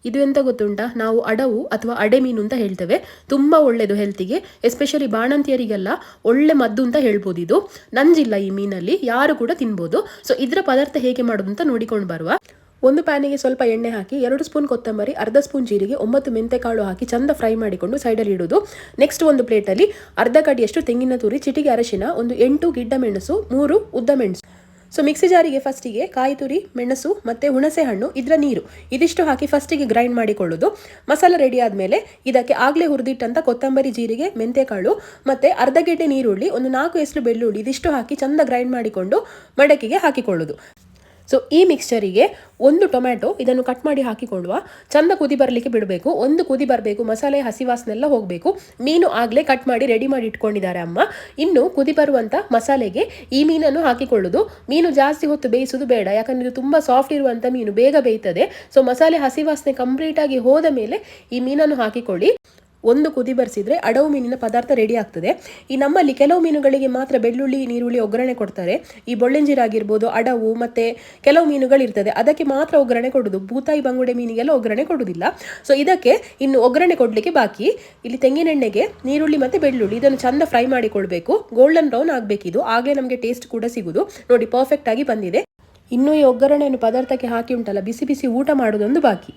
ಇದು ಎಂತ ಗೊತ್ತುಂಟಾ, ನಾವು ಅಡವು ಅಥವಾ ಅಡೆ ಮೀನು ಅಂತ ಹೇಳ್ತೇವೆ. ತುಂಬ ಒಳ್ಳೆಯದು ಹೆಲ್ತಿಗೆ, ಎಸ್ಪೆಷಲಿ ಬಾಣಂತಿಯರಿಗೆಲ್ಲ ಒಳ್ಳೆ ಮದ್ದು ಅಂತ ಹೇಳ್ಬೋದು. ಇದು ನಂಜಿಲ್ಲ ಈ ಮೀನಲ್ಲಿ, ಯಾರು ಕೂಡ ತಿನ್ಬೋದು. ಸೊ ಇದರ ಪದಾರ್ಥ ಹೇಗೆ ಮಾಡೋದು ಅಂತ ನೋಡಿಕೊಂಡು ಬರುವ. ಒಂದು ಪ್ಯಾನಿಗೆ ಸ್ವಲ್ಪ ಎಣ್ಣೆ ಹಾಕಿ 2 ಸ್ಪೂನ್ ಕೊತ್ತಂಬರಿ, ಅರ್ಧ ಸ್ಪೂನ್ ಜೀರಿಗೆ, 9 ಮೆಂತೆಕಾಳು ಹಾಕಿ ಚಂದ ಫ್ರೈ ಮಾಡಿಕೊಂಡು ಸೈಡಲ್ಲಿ ಇಡೋದು. ನೆಕ್ಸ್ಟ್ ಒಂದು ಪ್ಲೇಟಲ್ಲಿ ಅರ್ಧ ಕಡಿಯಷ್ಟು ತೆಂಗಿನ ತುರಿ, ಚಿಟಿಗೆ ಅರಶಿನ, ಒಂದು 8 ಗಿಡ್ಡ ಮೆಣಸು, 3 ಉದ್ದ ಮೆಣಸು. ಸೊ ಮಿಕ್ಸಿ ಜಾರಿಗೆ ಫಸ್ಟಿಗೆ ಕಾಯಿ ತುರಿ, ಮೆಣಸು ಮತ್ತು ಹುಣಸೆ ಹಣ್ಣು, ಇದರ ನೀರು ಇದಿಷ್ಟು ಹಾಕಿ ಫಸ್ಟಿಗೆ ಗ್ರೈಂಡ್ ಮಾಡಿಕೊಳ್ಳೋದು. ಮಸಾಲ ರೆಡಿ ಆದಮೇಲೆ ಇದಕ್ಕೆ ಆಗಲೇ ಹುರಿದಿಟ್ಟಂಥ ಕೊತ್ತಂಬರಿ, ಜೀರಿಗೆ, ಮೆಂತೆಕಾಳು ಮತ್ತು ಅರ್ಧ ಗೆಡ್ಡೆ ನೀರುಳ್ಳಿ, ಒಂದು 4 ಎಸಳು ಬೆಳ್ಳುಳ್ಳಿ ಇದಿಷ್ಟು ಹಾಕಿ ಚಂದ ಗ್ರೈಂಡ್ ಮಾಡಿಕೊಂಡು ಮಡಕೆಗೆ ಹಾಕಿಕೊಳ್ಳೋದು. ಸೊ ಈ ಮಿಕ್ಸ್ಚರಿಗೆ ಒಂದು ಟೊಮ್ಯಾಟೊ ಇದನ್ನು ಕಟ್ ಮಾಡಿ ಹಾಕಿಕೊಳ್ಳುವ. ಚಂದ ಕುದಿ ಬರಲಿಕ್ಕೆ ಬಿಡಬೇಕು. ಒಂದು ಕುದಿ ಬರಬೇಕು, ಮಸಾಲೆ ಹಸಿ ವಾಸನೆಲ್ಲ ಹೋಗಬೇಕು. ಮೀನು ಆಗಲೇ ಕಟ್ ಮಾಡಿ ರೆಡಿ ಮಾಡಿ ಇಟ್ಕೊಂಡಿದ್ದಾರೆ ಅಮ್ಮ. ಇನ್ನು ಕುದಿ ಬರುವಂಥ ಮಸಾಲೆಗೆ ಈ ಮೀನನ್ನು ಹಾಕಿಕೊಳ್ಳೋದು. ಮೀನು ಜಾಸ್ತಿ ಹೊತ್ತು ಬೇಯಿಸೋದು ಬೇಡ, ಯಾಕಂದರೆ ಇದು ತುಂಬ ಸಾಫ್ಟ್ ಇರುವಂಥ ಮೀನು, ಬೇಗ ಬೇಯ್ತದೆ. ಸೊ ಮಸಾಲೆ ಹಸಿ ವಾಸನೆ ಕಂಪ್ಲೀಟಾಗಿ ಹೋದ ಮೇಲೆ ಈ ಮೀನನ್ನು ಹಾಕಿಕೊಳ್ಳಿ. ಒಂದು ಕುದಿ ಬರಿಸಿದ್ರೆ ಅಡವು ಮೀನಿನ ಪದಾರ್ಥ ರೆಡಿ ಆಗ್ತದೆ. ಈ ನಮ್ಮಲ್ಲಿ ಕೆಲವು ಮೀನುಗಳಿಗೆ ಮಾತ್ರ ಬೆಳ್ಳುಳ್ಳಿ, ನೀರುಳ್ಳಿ ಒಗ್ಗರಣೆ ಕೊಡ್ತಾರೆ. ಈ ಬೊಳ್ಳೆಂಜಿರಾಗಿರ್ಬೋದು, ಅಡವು ಮತ್ತು ಕೆಲವು ಮೀನುಗಳಿರ್ತದೆ, ಅದಕ್ಕೆ ಮಾತ್ರ ಒಗ್ಗರಣೆ ಕೊಡೋದು. ಬೂತಾಯಿ, ಬಂಗುಡೆ ಮೀನಿಗೆಲ್ಲ ಒಗ್ಗರಣೆ ಕೊಡೋದಿಲ್ಲ. ಸೊ ಇದಕ್ಕೆ ಇನ್ನು ಒಗ್ಗರಣೆ ಕೊಡಲಿಕ್ಕೆ ಬಾಕಿ. ಇಲ್ಲಿ ತೆಂಗಿನೆಣ್ಣೆಗೆ ನೀರುಳ್ಳಿ ಮತ್ತು ಬೆಳ್ಳುಳ್ಳಿ ಇದನ್ನು ಚಂದ ಫ್ರೈ ಮಾಡಿಕೊಳ್ಬೇಕು. ಗೋಲ್ಡನ್ ಬ್ರೌನ್ ಆಗಬೇಕಿದು, ಆಗಲೇ ನಮಗೆ ಟೇಸ್ಟ್ ಕೂಡ ಸಿಗೋದು. ನೋಡಿ ಪರ್ಫೆಕ್ಟ್ ಆಗಿ ಬಂದಿದೆ. ಇನ್ನು ಈ ಒಗ್ಗರಣೆಯನ್ನು ಪದಾರ್ಥಕ್ಕೆ ಹಾಕಿ ಉಂಟಲ್ಲ, ಬಿಸಿ ಬಿಸಿ ಊಟ ಮಾಡೋದೊಂದು ಬಾಕಿ.